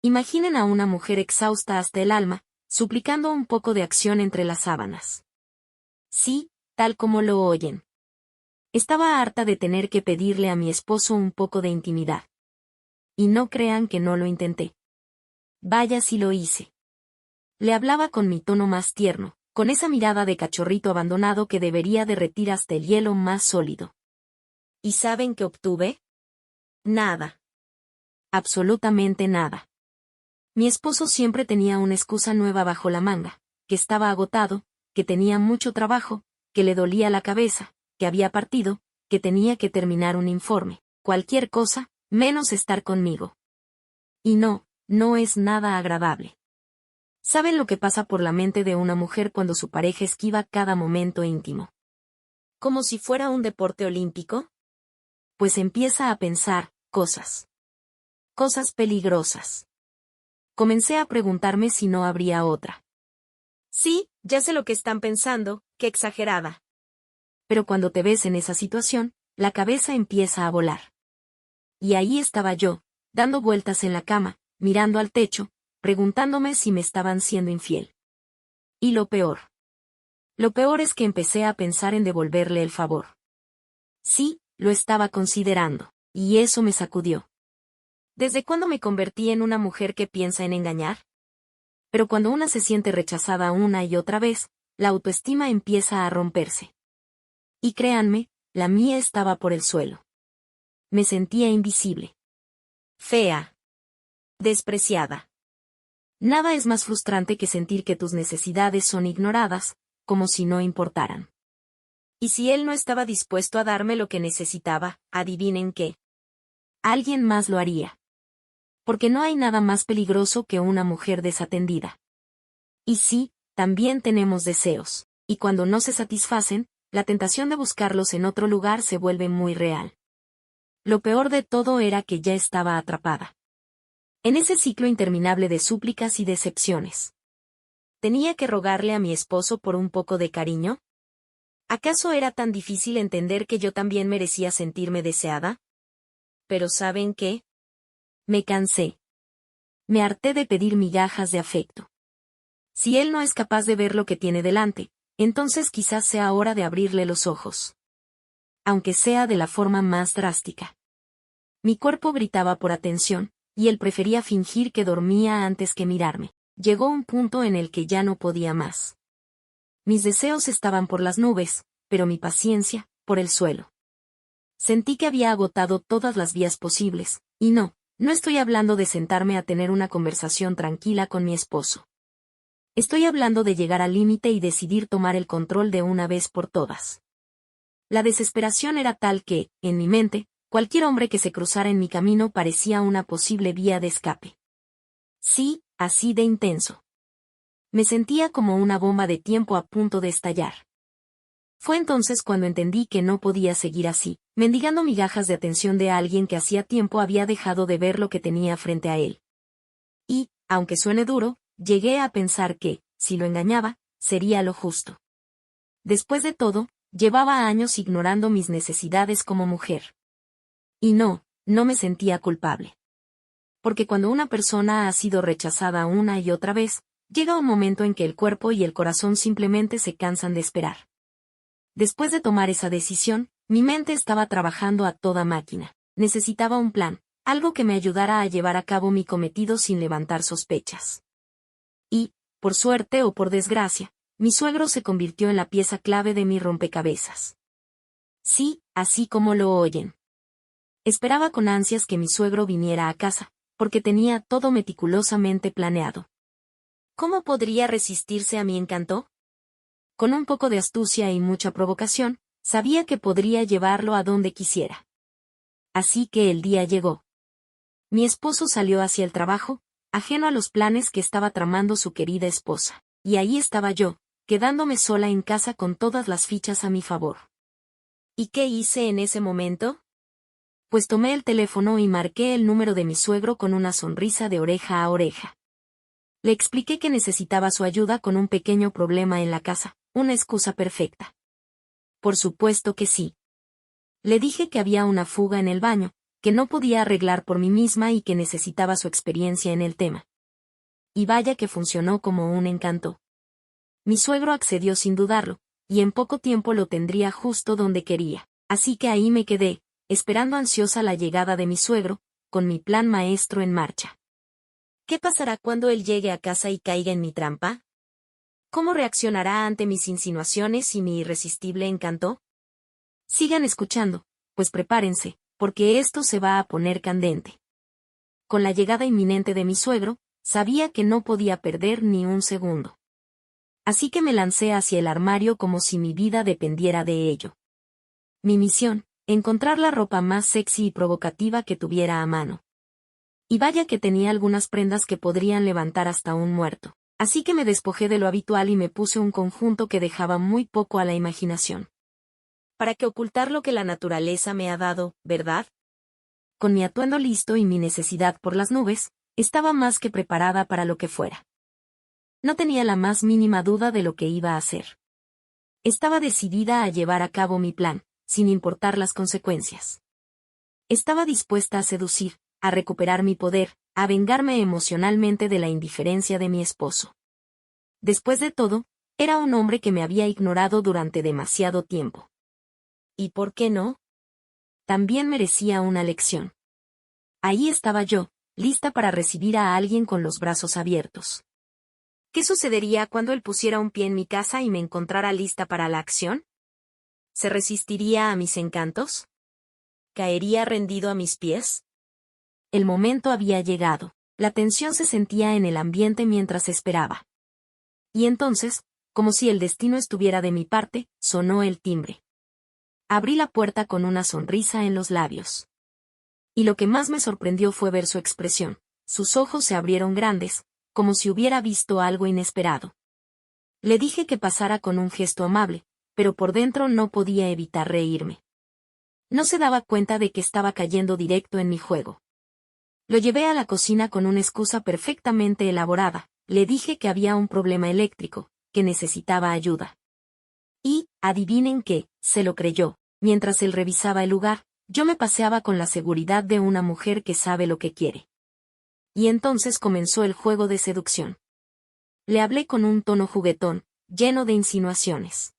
Imaginen a una mujer exhausta hasta el alma, suplicando un poco de acción entre las sábanas. Sí, tal como lo oyen. Estaba harta de tener que pedirle a mi esposo un poco de intimidad. Y no crean que no lo intenté. Vaya si lo hice. Le hablaba con mi tono más tierno, con esa mirada de cachorrito abandonado que debería derretir hasta el hielo más sólido. ¿Y saben qué obtuve? Nada. Absolutamente nada. Mi esposo siempre tenía una excusa nueva bajo la manga, que estaba agotado, que tenía mucho trabajo, que le dolía la cabeza, que había partido, que tenía que terminar un informe, cualquier cosa, menos estar conmigo. Y no es nada agradable. ¿Saben lo que pasa por la mente de una mujer cuando su pareja esquiva cada momento íntimo? ¿Como si fuera un deporte olímpico? Pues empieza a pensar, cosas peligrosas. Comencé a preguntarme si no habría otra. Sí, ya sé lo que están pensando, qué exagerada. Pero cuando te ves en esa situación, la cabeza empieza a volar. Y ahí estaba yo, dando vueltas en la cama, mirando al techo, preguntándome si me estaban siendo infiel. Y lo peor es que empecé a pensar en devolverle el favor. Sí, lo estaba considerando, y eso me sacudió. ¿Desde cuándo me convertí en una mujer que piensa en engañar? Pero cuando una se siente rechazada una y otra vez, la autoestima empieza a romperse. Y créanme, la mía estaba por el suelo. Me sentía invisible. Fea. Despreciada. Nada es más frustrante que sentir que tus necesidades son ignoradas, como si no importaran. Y si él no estaba dispuesto a darme lo que necesitaba, adivinen qué. Alguien más lo haría. Porque no hay nada más peligroso que una mujer desatendida. Y sí, también tenemos deseos, y cuando no se satisfacen, la tentación de buscarlos en otro lugar se vuelve muy real. Lo peor de todo era que ya estaba atrapada en ese ciclo interminable de súplicas y decepciones. ¿Tenía que rogarle a mi esposo por un poco de cariño? ¿Acaso era tan difícil entender que yo también merecía sentirme deseada? Pero ¿saben qué? Me cansé. Me harté de pedir migajas de afecto. Si él no es capaz de ver lo que tiene delante, entonces quizás sea hora de abrirle los ojos. Aunque sea de la forma más drástica. Mi cuerpo gritaba por atención, y él prefería fingir que dormía antes que mirarme. Llegó un punto en el que ya no podía más. Mis deseos estaban por las nubes, pero mi paciencia, por el suelo. Sentí que había agotado todas las vías posibles, y no estoy hablando de sentarme a tener una conversación tranquila con mi esposo. Estoy hablando de llegar al límite y decidir tomar el control de una vez por todas. La desesperación era tal que, en mi mente, cualquier hombre que se cruzara en mi camino parecía una posible vía de escape. Sí, así de intenso. Me sentía como una bomba de tiempo a punto de estallar. Fue entonces cuando entendí que no podía seguir así, mendigando migajas de atención de alguien que hacía tiempo había dejado de ver lo que tenía frente a él. Y, aunque suene duro, llegué a pensar que, si lo engañaba, sería lo justo. Después de todo, llevaba años ignorando mis necesidades como mujer. Y no me sentía culpable. Porque cuando una persona ha sido rechazada una y otra vez, llega un momento en que el cuerpo y el corazón simplemente se cansan de esperar. Después de tomar esa decisión, mi mente estaba trabajando a toda máquina. Necesitaba un plan, algo que me ayudara a llevar a cabo mi cometido sin levantar sospechas. Y, por suerte o por desgracia, mi suegro se convirtió en la pieza clave de mi rompecabezas. Sí, así como lo oyen. Esperaba con ansias que mi suegro viniera a casa, porque tenía todo meticulosamente planeado. ¿Cómo podría resistirse a mi encanto? Con un poco de astucia y mucha provocación, sabía que podría llevarlo a donde quisiera. Así que el día llegó. Mi esposo salió hacia el trabajo, ajeno a los planes que estaba tramando su querida esposa, y ahí estaba yo, quedándome sola en casa con todas las fichas a mi favor. ¿Y qué hice en ese momento? Pues tomé el teléfono y marqué el número de mi suegro con una sonrisa de oreja a oreja. Le expliqué que necesitaba su ayuda con un pequeño problema en la casa, una excusa perfecta. Por supuesto que sí. Le dije que había una fuga en el baño, que no podía arreglar por mí misma y que necesitaba su experiencia en el tema. Y vaya que funcionó como un encanto. Mi suegro accedió sin dudarlo, y en poco tiempo lo tendría justo donde quería. Así que ahí me quedé, esperando ansiosa la llegada de mi suegro, con mi plan maestro en marcha. ¿Qué pasará cuando él llegue a casa y caiga en mi trampa? ¿Cómo reaccionará ante mis insinuaciones y mi irresistible encanto? Sigan escuchando, pues prepárense, porque esto se va a poner candente. Con la llegada inminente de mi suegro, sabía que no podía perder ni un segundo. Así que me lancé hacia el armario como si mi vida dependiera de ello. Mi misión, encontrar la ropa más sexy y provocativa que tuviera a mano. Y vaya que tenía algunas prendas que podrían levantar hasta un muerto. Así que me despojé de lo habitual y me puse un conjunto que dejaba muy poco a la imaginación. ¿Para qué ocultar lo que la naturaleza me ha dado, verdad? Con mi atuendo listo y mi necesidad por las nubes, estaba más que preparada para lo que fuera. No tenía la más mínima duda de lo que iba a hacer. Estaba decidida a llevar a cabo mi plan, sin importar las consecuencias. Estaba dispuesta a seducir, a recuperar mi poder, a vengarme emocionalmente de la indiferencia de mi esposo. Después de todo, era un hombre que me había ignorado durante demasiado tiempo. ¿Y por qué no? También merecía una lección. Ahí estaba yo, lista para recibir a alguien con los brazos abiertos. ¿Qué sucedería cuando él pusiera un pie en mi casa y me encontrara lista para la acción? ¿Se resistiría a mis encantos? ¿Caería rendido a mis pies? El momento había llegado. La tensión se sentía en el ambiente mientras esperaba. Y entonces, como si el destino estuviera de mi parte, sonó el timbre. Abrí la puerta con una sonrisa en los labios. Y lo que más me sorprendió fue ver su expresión. Sus ojos se abrieron grandes, como si hubiera visto algo inesperado. Le dije que pasara con un gesto amable, pero por dentro no podía evitar reírme. No se daba cuenta de que estaba cayendo directo en mi juego. Lo llevé a la cocina con una excusa perfectamente elaborada. Le dije que había un problema eléctrico, que necesitaba ayuda. Y, adivinen qué, se lo creyó. Mientras él revisaba el lugar, yo me paseaba con la seguridad de una mujer que sabe lo que quiere. Y entonces comenzó el juego de seducción. Le hablé con un tono juguetón, lleno de insinuaciones.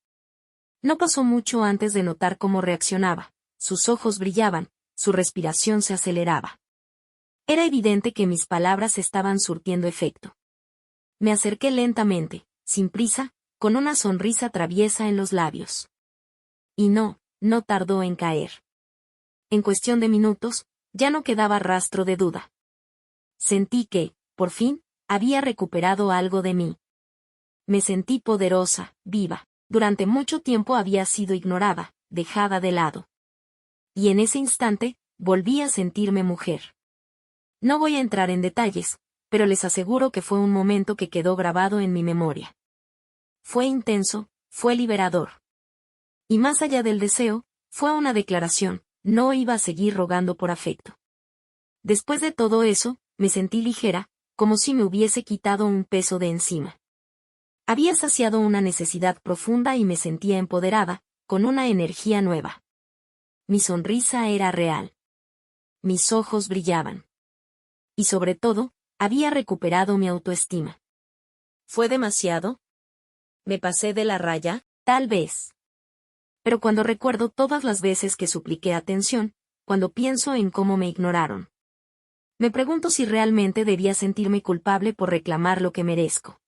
No pasó mucho antes de notar cómo reaccionaba. Sus ojos brillaban, su respiración se aceleraba. Era evidente que mis palabras estaban surtiendo efecto. Me acerqué lentamente, sin prisa, con una sonrisa traviesa en los labios. Y no tardó en caer. En cuestión de minutos, ya no quedaba rastro de duda. Sentí que, por fin, había recuperado algo de mí. Me sentí poderosa, viva. Durante mucho tiempo había sido ignorada, dejada de lado. Y en ese instante, volví a sentirme mujer. No voy a entrar en detalles, pero les aseguro que fue un momento que quedó grabado en mi memoria. Fue intenso, fue liberador. Y más allá del deseo, fue una declaración, no iba a seguir rogando por afecto. Después de todo eso, me sentí ligera, como si me hubiese quitado un peso de encima. Había saciado una necesidad profunda y me sentía empoderada, con una energía nueva. Mi sonrisa era real. Mis ojos brillaban. Y sobre todo, había recuperado mi autoestima. ¿Fue demasiado? ¿Me pasé de la raya? Tal vez. Pero cuando recuerdo todas las veces que supliqué atención, cuando pienso en cómo me ignoraron, me pregunto si realmente debía sentirme culpable por reclamar lo que merezco.